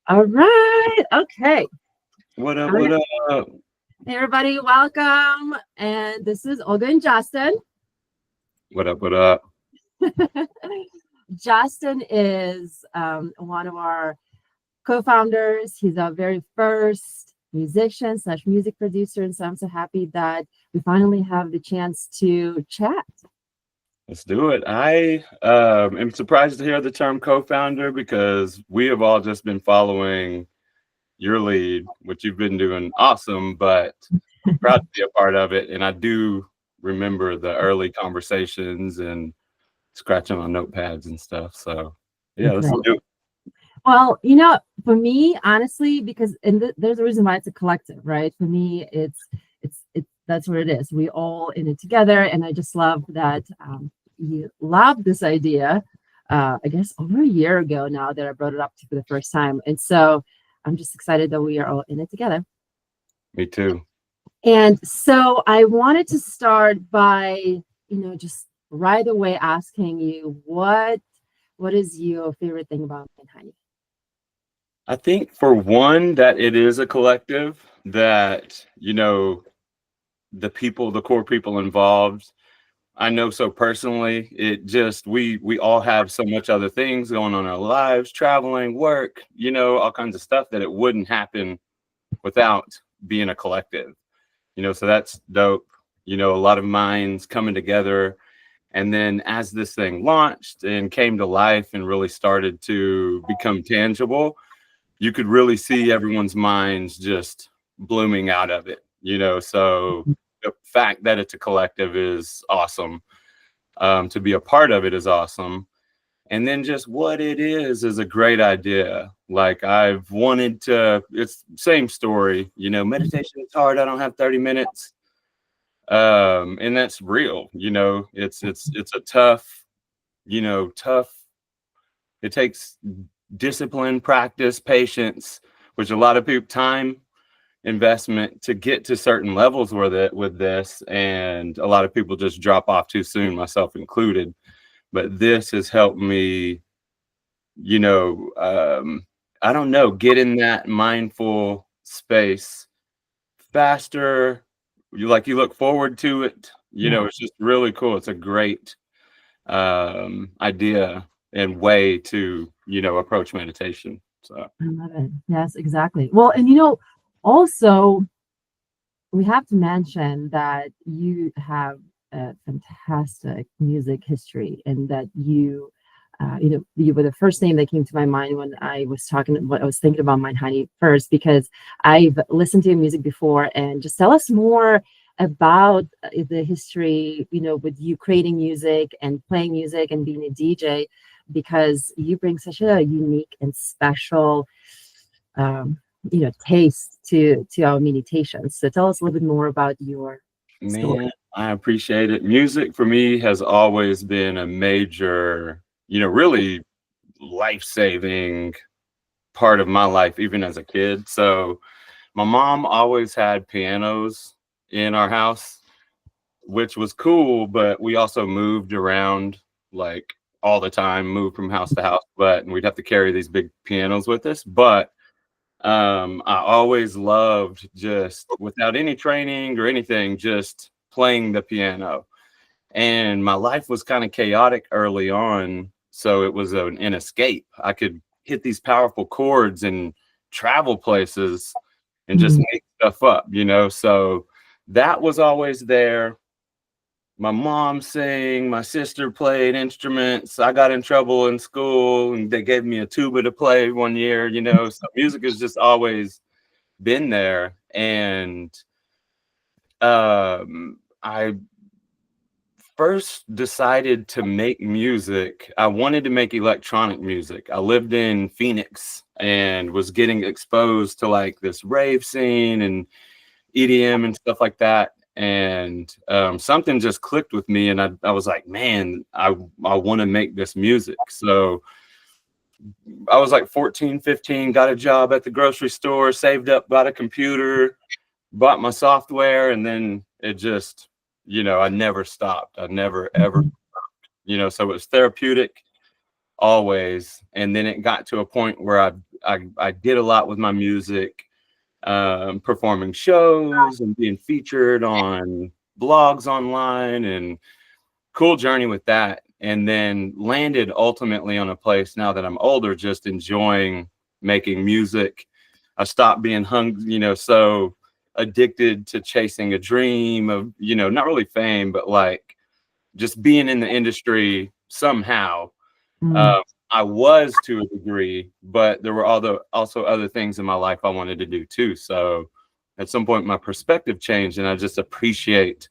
All right. Okay. What up? All right. What up? Hey, everybody, welcome. And this is Olga and Justin. What up? What up? Justin is one of our co-founders. He's our very first musician slash music producer. And so I'm so happy that we finally have the chance to chat. Let's do it. I am surprised to hear the term co-founder because we have all just been following your lead, which you've been doing awesome, but proud to be a part of it. And I do remember the early conversations and scratching on notepads and stuff. So yeah, let's Great. do it. Well, for me, honestly, because there's a reason why it's a collective, right? For me, it's that's what it is. We all in it together, and I just love that you love this idea. I guess over a year ago now that I brought it up to for the first time, and so I'm just excited that we are all in it together. Me too. And so I wanted to start by, just right away asking you what is your favorite thing about Honey? I think for one that it is a collective that, the core people involved. I know so personally, it just we all have so much other things going on in our lives, traveling, work, all kinds of stuff that it wouldn't happen without being a collective. So that's dope. A lot of minds coming together. And then as this thing launched and came to life and really started to become tangible, you could really see everyone's minds just blooming out of it, so the fact that it's a collective is awesome. To be a part of it is awesome. And then just what it is a great idea. Like I've wanted to, it's same story, meditation is hard. I don't have 30 minutes. And that's real, it's a tough, tough. It takes discipline, practice, patience, which a lot of people time investment to get to certain levels with this, and a lot of people just drop off too soon, myself included. But this has helped me, I don't know, get in that mindful space faster. You look forward to it. Yeah. It's just really cool. It's a great idea and way to approach meditation. So I love it. Yes, exactly. Well, and also we have to mention that you have a fantastic music history, and that you were the first name that came to my mind when I was thinking about Mind Honey first, because I've listened to your music before. And just tell us more about the history, with you creating music and playing music and being a DJ, because you bring such a unique and special taste to our meditations. So tell us a little bit more about your story. man, I appreciate it. Music for me has always been a major, really life-saving part of my life, even as a kid. So my mom always had pianos in our house, which was cool, but we also moved around like all the time, moved from house to house, and we'd have to carry these big pianos with us. But I always loved, just without any training or anything, just playing the piano. And my life was kind of chaotic early on, so it was an escape. I could hit these powerful chords and travel places and just Mhm. make stuff up, so that was always there. My mom sang, my sister played instruments. I got in trouble in school and they gave me a tuba to play one year, so music has just always been there. And I first decided to make music. I wanted to make electronic music. I lived in Phoenix and was getting exposed to like this rave scene and EDM and stuff like that. And something just clicked with me, and I was like, man, I want to make this music. So I was like 14, 15, got a job at the grocery store, saved up, bought a computer, bought my software, and then it just, I never stopped. I never ever, so it was therapeutic. always. And then it got to a point where I did a lot with my music, performing shows and being featured on blogs online, and cool journey with that. And then landed ultimately on a place now that I'm older, just enjoying making music. I stopped being so addicted to chasing a dream of, not really fame, but like just being in the industry somehow. Mm. Uh, I was to a degree, but there were also other things in my life I wanted to do too. So at some point, my perspective changed, and I just appreciate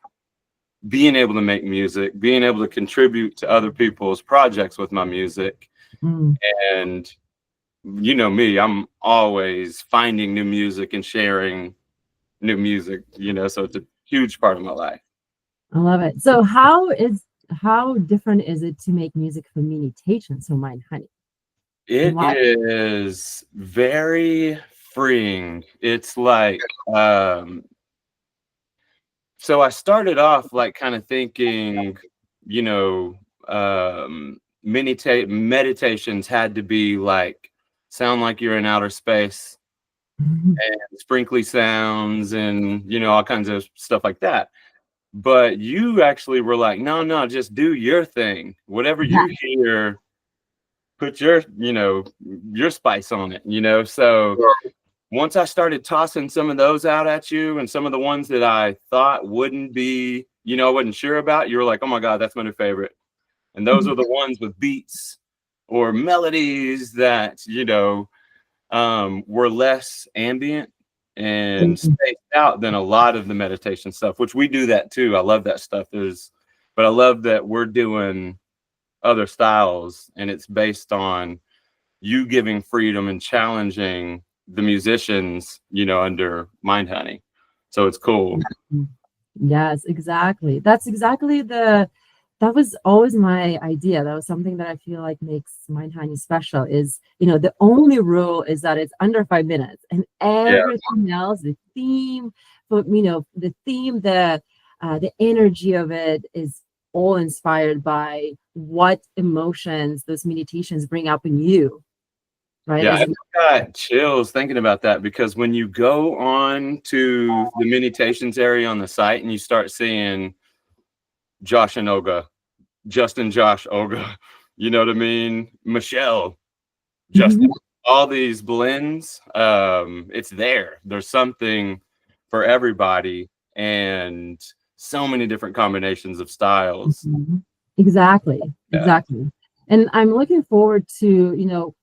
being able to make music, being able to contribute to other people's projects with my music. Mm. And you know me, I'm always finding new music and sharing new music, so it's a huge part of my life. I love it. So how different is it to make music for meditation? So Mind Honey. And It why? is very freeing. It's like, so I started off like kind of thinking, you know, meditations had to be like sound like you're in outer space, and sprinkly sounds, and all kinds of stuff like that. But you actually were like, no, no, just do your thing. Whatever Yeah. you hear, put your spice on it, So once I started tossing some of those out at you, and some of the ones that I thought wouldn't be, I wasn't sure about, you were like, oh my God, that's my new favorite. And those are the ones with beats or melodies that, were less ambient and spaced out than a lot of the meditation stuff, which we do that too. I love that stuff. But I love that we're doing other styles, and it's based on you giving freedom and challenging the musicians, under Mind Honey. So it's cool. Yes, exactly. That was always my idea. That was something that I feel like makes Mind Honey special is, the only rule is that it's under 5 minutes, and Yeah. everything else, the theme, but the energy of it is all inspired by what emotions those meditations bring up in you, right? Yeah, As I just got chills thinking about that, because when you go on to the meditations area on the site and you start seeing Josh and Olga, Justin, Josh, Olga, you know what I mean? Michelle, Justin, all these blends, it's there. There's something for everybody, and so many different combinations of styles. Mhm. Exactly, Yeah. exactly. And I'm looking forward to,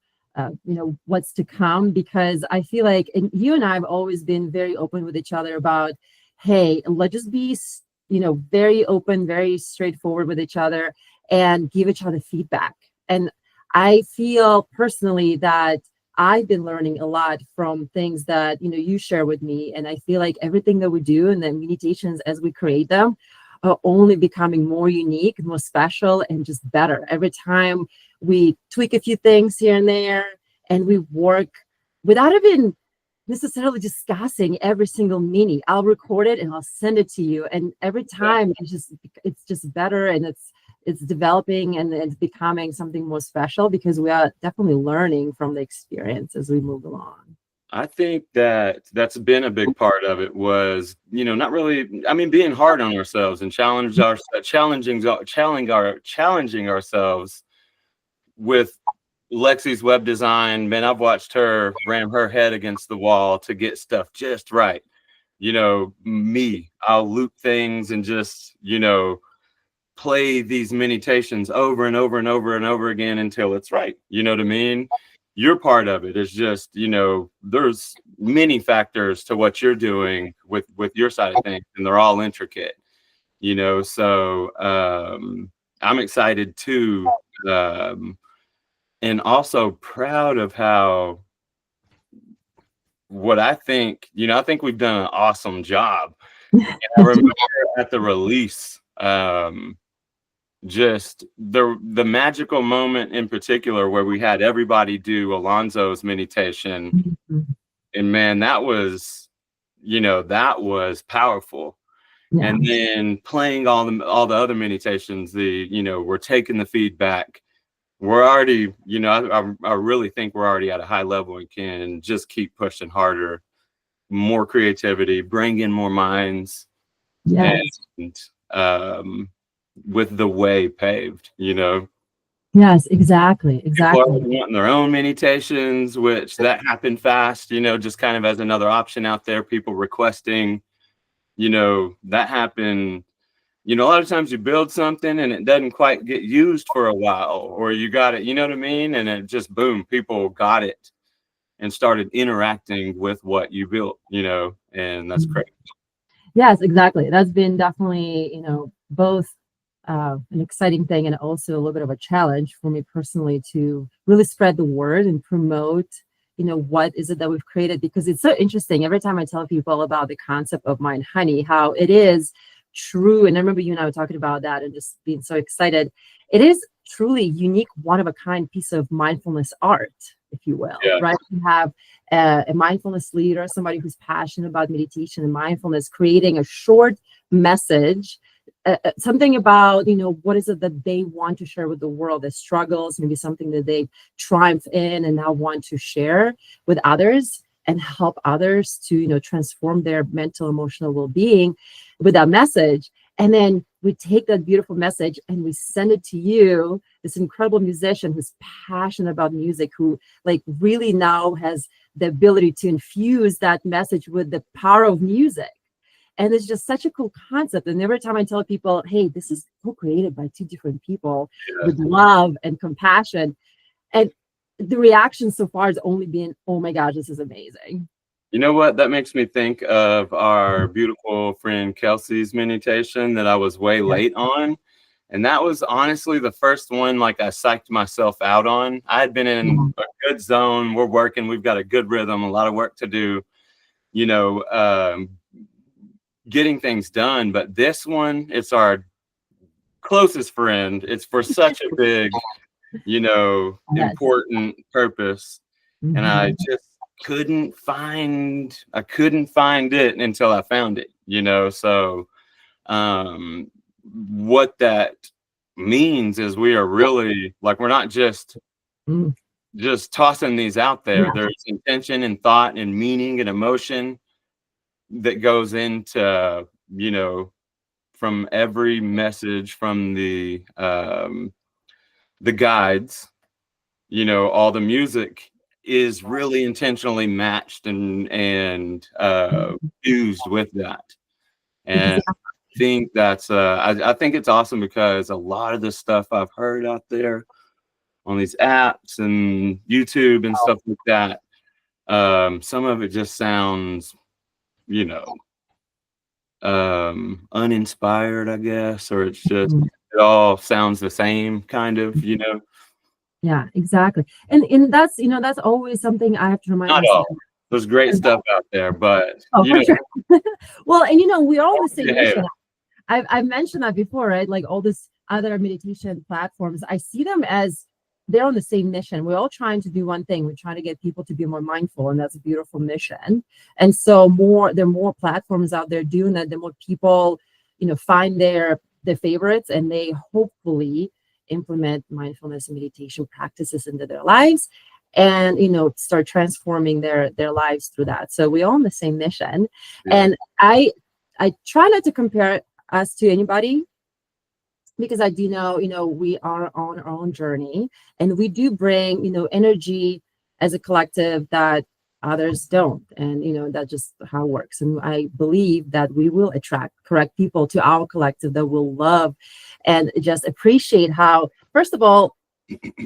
what's to come, because I feel like, and you and I have always been very open with each other about, hey, let's just be, very open, very straightforward with each other, and give each other feedback. And I feel personally that I've been learning a lot from things that, you share with me. And I feel like everything that we do and the meditations as we create them are only becoming more unique, more special, and just better. Every time we tweak a few things here and there, and we work without even necessarily discussing every single mini. I'll record it and I'll send it to you. And every time it's just better, and it's developing, and it's becoming something more special, because we are definitely learning from the experience as we move along. I think that that's been a big part of it, was, not really, I mean, being hard on ourselves and challenging ourselves with Lexi's web design. Man, I've watched her ram her head against the wall to get stuff just right. I'll loop things and just, play these meditations over and over and over and over again until it's right. You know what I mean? Your part of it is just, there's many factors to what you're doing with your side of things, and they're all intricate, so I'm excited too, and also proud of how, what I think we've done an awesome job. And I remember at the release, just the magical moment in particular where we had everybody do Alonzo's meditation, Mhm. and man, that was powerful. Yeah. And then playing all the other meditations, we're taking the feedback we're already, I really think we're already at a high level and can just keep pushing harder, more creativity, bring in more minds, Yes. and with the way paved, Yes, exactly. People are Exactly. wanting their own meditations, which that happened fast, just kind of as another option out there, people requesting, that happened. A lot of times you build something and it doesn't quite get used for a while, or you got it, you know what I mean? And it just, boom, people got it and started interacting with what you built, and that's Mhm. crazy. Yes, exactly. That's been definitely, both an exciting thing and also a little bit of a challenge for me personally to really spread the word and promote, what is it that we've created? Because it's so interesting. Every time I tell people about the concept of Mind Honey, how it is true, and I remember you and I were talking about that and just being so excited. It is truly unique, one of a kind piece of mindfulness art, if you will, Yeah. right? You have a mindfulness leader, somebody who's passionate about meditation and mindfulness, creating a short message, something about, what is it that they want to share with the world, their struggles, maybe something that they triumph in and now want to share with others and help others to, transform their mental, emotional well-being with that message. And then we take that beautiful message and we send it to you, this incredible musician who's passionate about music, who like really now has the ability to infuse that message with the power of music. And it's just such a cool concept. And every time I tell people, hey, this is co-created by two different people Yeah. with love and compassion, and the reaction so far has only been, oh my gosh, this is amazing. You know what? That makes me think of our beautiful friend Kelsey's meditation that I was way Yeah. late on. And that was honestly the first one like I psyched myself out on. I had been in Yeah. a good zone. We're working. We've got a good rhythm, a lot of work to do, you know, um, getting things done. But this one, it's our closest friend. It's for such a big, Yes. important purpose. And I Mhm. just I couldn't find it until I found it, so um what that means is we are really like, we're not Mm. just tossing these out there. Yeah. There's intention and thought and meaning and emotion that goes into, from every message, from the guides, all the music is really intentionally matched and fused with that. And Exactly. think that's I think it's awesome because a lot of the stuff I've heard out there on these apps and YouTube and stuff like that, some of it just sounds, you know, uninspired, I guess, or it's just, it all sounds the same kind of. Yeah, exactly. And that's, that's always something I have to remind Not myself all. There's great stuff out there, but oh, for sure. Well, and we're all on the same you hate mission. it. I've mentioned that before, right? Like all this other meditation platforms, I see them as they're on the same mission. We're all trying to do one thing. We're trying to get people to be more mindful, and that's a beautiful mission. And so there are more platforms out there doing that. The more people, find their favorites, and they hopefully implement mindfulness and meditation practices into their lives, and start transforming their lives through that. So we're all on the same mission. Yeah. And I try not to compare us to anybody, because I do know, we are on our own journey, and we do bring, energy as a collective that others don't. And, that's just how it works. And I believe that we will attract correct people to our collective that will love and just appreciate how, first of all,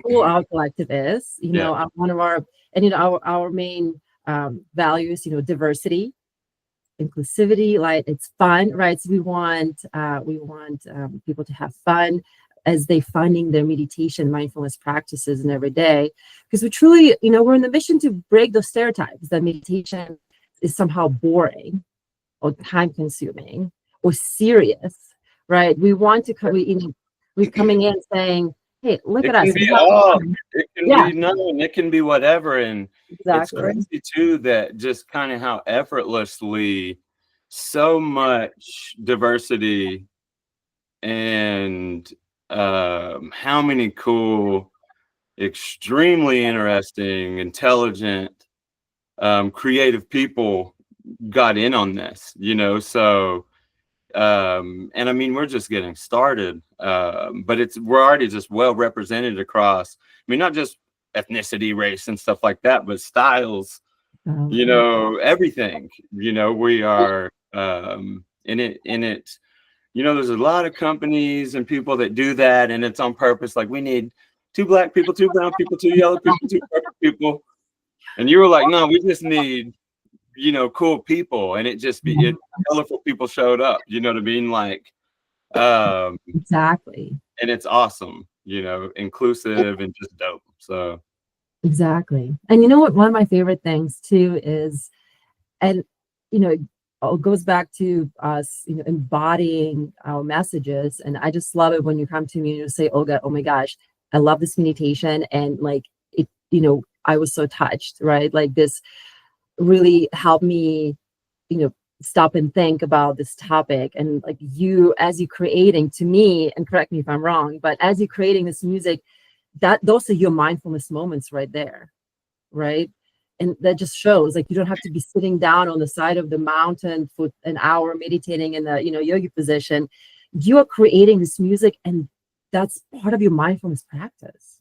cool our collective is, Yeah. one of our, and, our main values, diversity, inclusivity, like it's fun, right? So we want people to have fun as they finding their meditation mindfulness practices in every day, because we truly, we're in the mission to break those stereotypes that meditation is somehow boring or time consuming or serious, right? We want to come, we're coming in saying, hey, look It at can us, we be have all. fun. It can Yeah, be none. It can be whatever. And it's exactly. crazy too that just kind of how effortlessly so much diversity and how many cool extremely interesting, intelligent, creative people got in on this, you know. So and I mean, we're just getting started, but we're already just well represented across, I mean, not just ethnicity, race and stuff like that, but styles, you know, everything, you know. We are in it, you know. There's a lot of companies and people that do that, and it's on purpose. Like, we need 2 black people, 2 brown people, 2 yellow people, 2 purple people, and you were like, no, we just need, you know, cool people. And colorful people showed up, you know what I mean? Like, Exactly. and it's awesome, you know, inclusive and just dope. So Exactly. And you know what? One of my favorite things too is, and you know, it all goes back to us, you know, embodying our messages. And I just love it when you come to me and you say, Olga, oh my gosh, I love this meditation. And like it, you know, I was so touched, right? Like this really helped me, you know, stop and think about this topic. And like you, as you creating to me, and correct me if I'm wrong, but as you're creating this music, that those are your mindfulness moments right there, right? And that just shows like you don't have to be sitting down on the side of the mountain for an hour meditating in the, you know, yogi position. You are creating this music, and that's part of your mindfulness practice.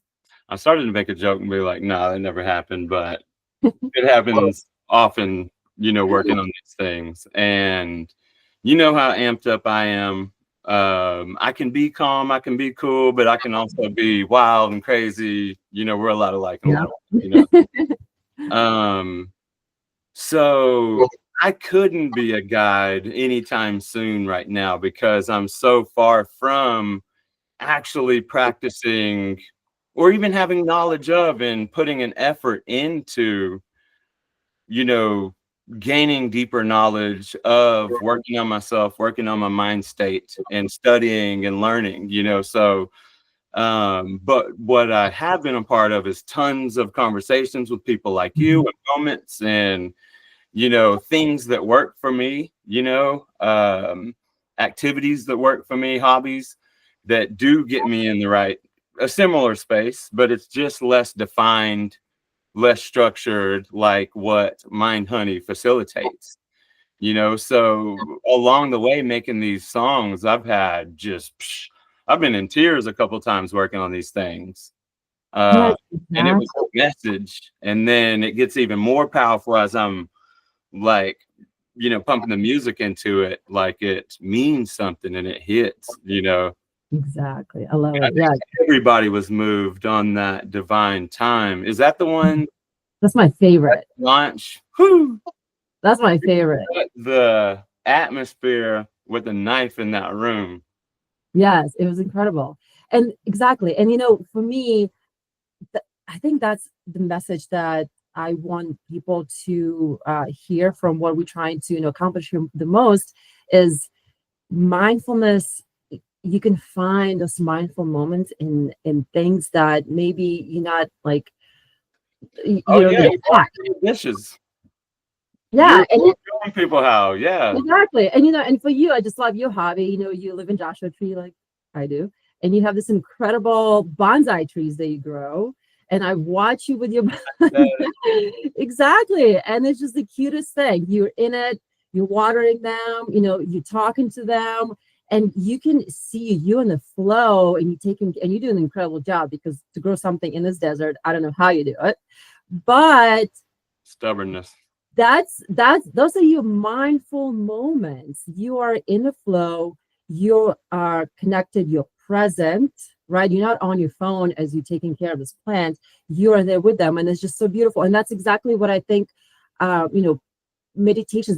I started to make a joke and be like, no, that never happened, but it happens often, you know, working on these things. And you know how amped up I am. I can be calm, I can be cool, but I can also be wild and crazy. You know, we're a lot alike in a lot of ways, you know. So I couldn't be a guide anytime soon right now, because I'm so far from actually practicing or even having knowledge of and putting an effort into, you know, gaining deeper knowledge of working on myself, working on my mind state, and studying and learning, you know. So but what I have been a part of is tons of conversations with people like you, and moments, and, you know, things that work for me, you know, activities that work for me, hobbies that do get me in a similar space, but it's just less defined, less structured, like what Mind Honey facilitates, you know. So along the way, making these songs, I've been in tears a couple times working on these things. Yes, And it was exactly. a message. And then it gets even more powerful as I'm like, you know, pumping the music into it, like it means something and it hits, you know. Exactly. I love I it. Yeah, think everybody was moved on that Divine Time. Is that the one that's my at favorite. launch? Whew, That's my favorite. the atmosphere with a knife in that room. Yes, it was incredible. And exactly. And you know, for me, I think that's the message that I want people to hear from what we're trying to, you know, accomplish here the most is mindfulness. You can find those mindful moments in things that maybe you're not like, Oh you know, yeah, get you wash caught. your dishes. Yeah, You're and showing people how. Yeah. exactly. And you know, and for you, I just love your hobby. You know, you live in Joshua Tree like I do, and you have this incredible bonsai trees that you grow. And I watch you with your exactly. And it's just the cutest thing. You're in it, you're watering them, you know, you're talking to them, and you can see you in the flow, and you do an incredible job, because to grow something in this desert, I don't know how you do it, but Stubbornness. that's those are your mindful moments. You are in the flow, you are connected, you're present, right? You're not on your phone as you're taking care of this plant, you are there with them, and it's just so beautiful. And that's exactly what I think, you know, meditations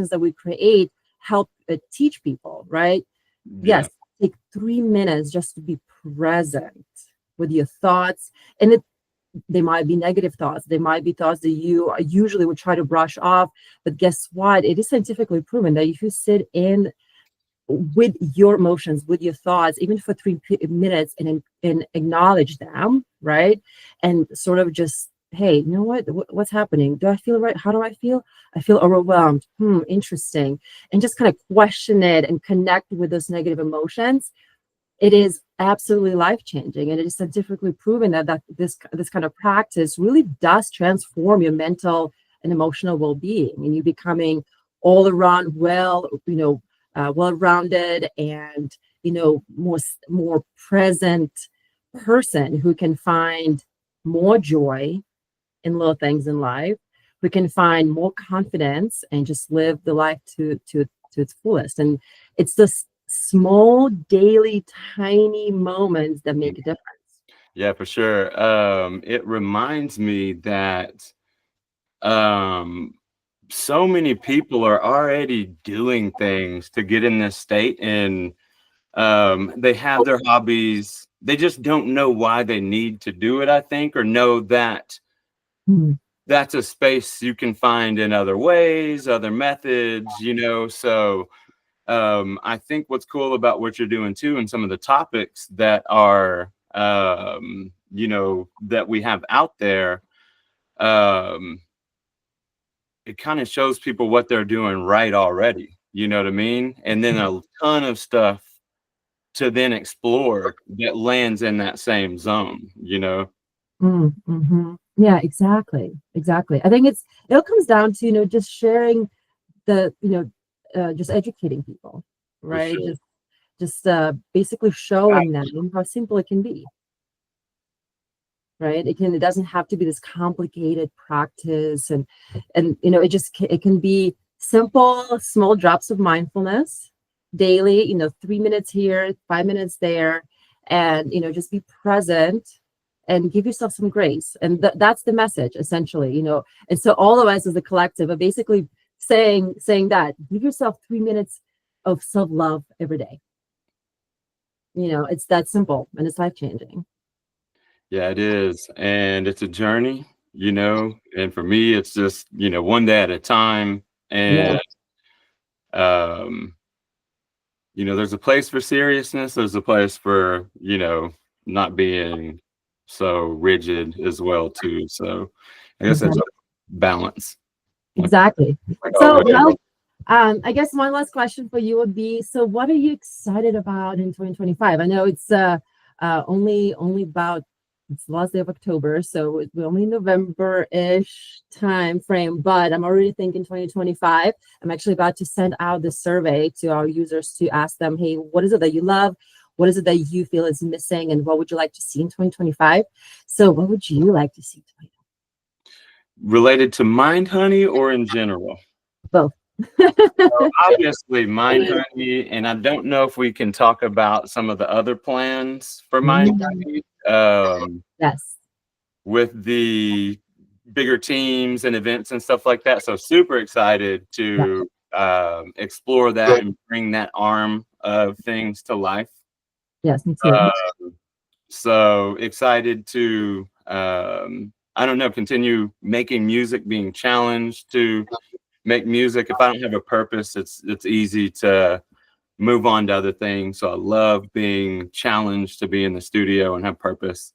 that we create help teach people, right? Yeah. Yes, take 3 minutes just to be present with your thoughts. And they might be negative thoughts. They might be thoughts that you usually would try to brush off. But guess what? It is scientifically proven that if you sit in with your emotions, with your thoughts, even for 3 minutes, and acknowledge them, right? And sort of just, hey, you know what's happening? Do I feel right? How do I feel? I feel overwhelmed. Interesting. And just kind of question it and connect with those negative emotions. it is absolutely life-changing, and it is scientifically proven that this kind of practice really does transform your mental and emotional well-being, and you becoming all around well-rounded, and more present person who can find more joy in little things in life, who can find more confidence and just live the life to its fullest. And it's this small, daily, tiny moments that make a difference. Yeah, for sure. It reminds me that um, so many people are already doing things to get in this state, and they have their hobbies. They just don't know why they need to do it, I think, or know that Mm. that's a space you can find in other ways, other methods, So I think what's cool about what you're doing too, and some of the topics that are, that we have out there, um, it kind of shows people what they're doing right already. You know what I mean? And then a ton of stuff to then explore that lands in that same zone. Yeah, exactly. I think it all comes down to just sharing just educating people, For right? sure. Just basically showing them how simple it can be, right? It doesn't have to be this complicated practice, and it can be simple, small drops of mindfulness daily, 3 minutes here, 5 minutes there, and just be present and give yourself some grace. And that's the message, essentially. And so all of us as a collective are basically saying that give yourself 3 minutes of self-love every day. It's that simple, and it's life-changing. Yeah, it is. And it's a journey, and for me, it's just, one day at a time. Yeah, And, um, there's a place for seriousness. There's a place for, not being so rigid as well, too. So I guess that's exactly. a balance. Like, Exactly. like So, always. I guess one last question for you would be, so what are you excited about in 2025? I know it's only about it's the last day of October, so we're only November-ish time frame, but I'm already thinking 2025. I'm actually about to send out the survey to our users to ask them, hey, what is it that you love? What is it that you feel is missing? And what would you like to see in 2025? So what would you like to see in 2025? Related to Mind Honey or in general? Both. Obviously, Mind Honey, and I don't know if we can talk about some of the other plans for Mind Mm, Honey, yes. with the bigger teams and events and stuff like that. So super excited Yeah. to explore that and bring that arm of things to life. Yes, me too. Uh, so excited to I don't know, continue making music, being challenged to make music. If I don't have a purpose, it's easy to move on to other things. So I love being challenged to be in the studio and have purpose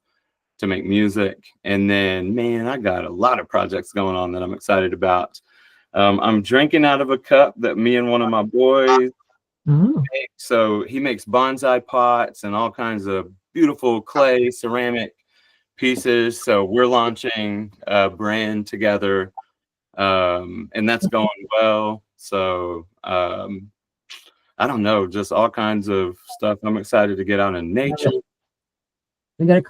to make music. And then, man, I got a lot of projects going on that I'm excited about. I'm drinking out of a cup that me and one of my boys Oh, make. So he makes bonsai pots and all kinds of beautiful clay ceramic pieces. So we're launching a brand together, and that's going well. So I don't know, just all kinds of stuff. I'm excited to get out in love nature. it. We got to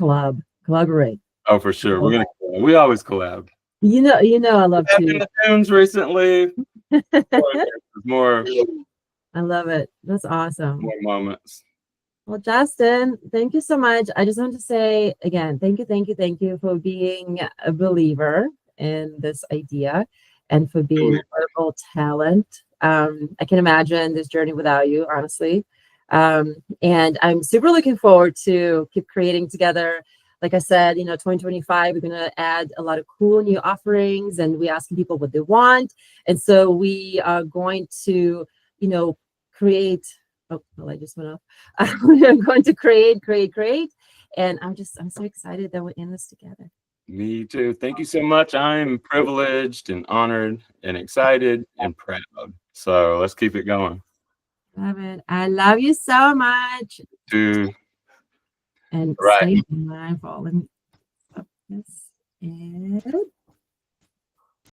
collaborate. Oh, for sure. We always collab. I love Have in to. the tunes recently. More I love it. That's awesome. more moments. Well, Justin, thank you so much. I just want to say again, thank you for being a believer in this idea and for being an incredible talent. I can imagine this journey without you, honestly. And I'm super looking forward to keep creating together. Like I said, 2025, we're going to add a lot of cool new offerings, and we're asking people what they want. And so we are going to, create. Oh, the light just went off. We're going to create. And I'm so excited that we're in this together. Me too. Thank you so much. I'm privileged and honored and excited and proud. So let's keep it going. Love it. I love you so much. To and Right. stay mindful. Let me stop this. And